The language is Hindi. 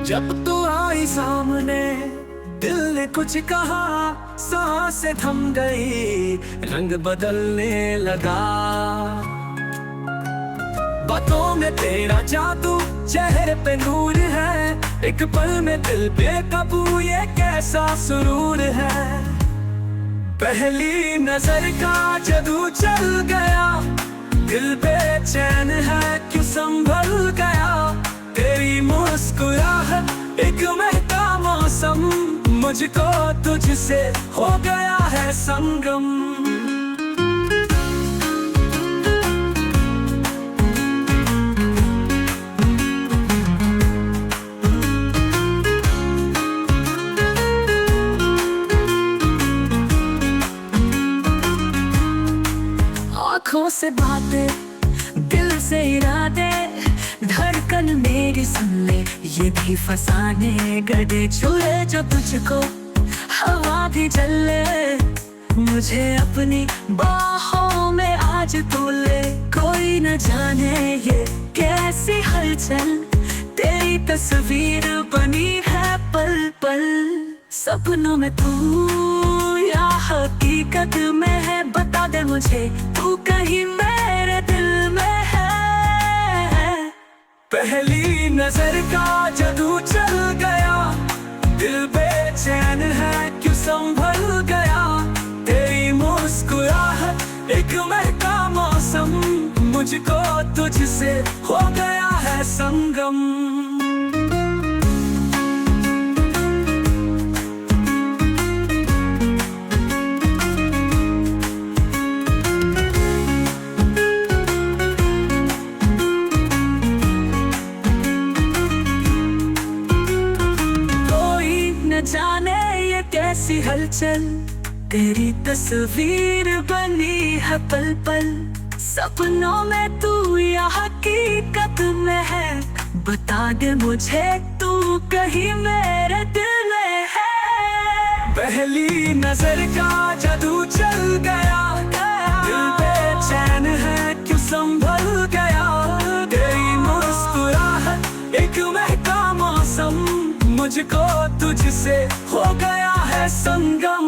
जब तू आई सामने दिल ने कुछ कहा, सांसें थम गई, रंग बदलने लगा। बातों में तेरा जादू, चेहरे पे नूर है, एक पल में दिल बेकाबू, ये कैसा सुरूर है। पहली नजर का जादू चल गया, दिल बेचैन है क्यों संभल गया। तेरी मुस्कुराहट एक महका मौसम, मुझको तुझसे हो गया है संगम। आँखों से बातें, दिल से इरादे, धड़कन मेरी सुन ले, ये भी फसाने गधे छुए जो तुझको, हवा भी चले, मुझे अपनी बाहों में आज तू ले। कोई न जाने ये कैसी हलचल, तेरी तस्वीर बनी है पल पल। सपनों में तू या हकीकत में है, बता दे मुझे तू कहीं मेरे दिल में है। पहली नजर का जादू चल गया, दिल बेचैन है क्यों संभल गया। तेरी मुस्कुराहट एक महका मौसम, मुझको तुझसे हो गया है संगम। जाने ये कैसी हलचल, तेरी तस्वीर बनी है पल पल। सपनों में तू या हकीकत में है, बता दे मुझे तू कहीं मेरे दिल में है। पहली नजर का जादू चल गया, दिल बेचैन है क्यों संभल गया। तेरी मुस्कुराहट एक महका मौसम, मुझको तुझसे हो गया है संगम।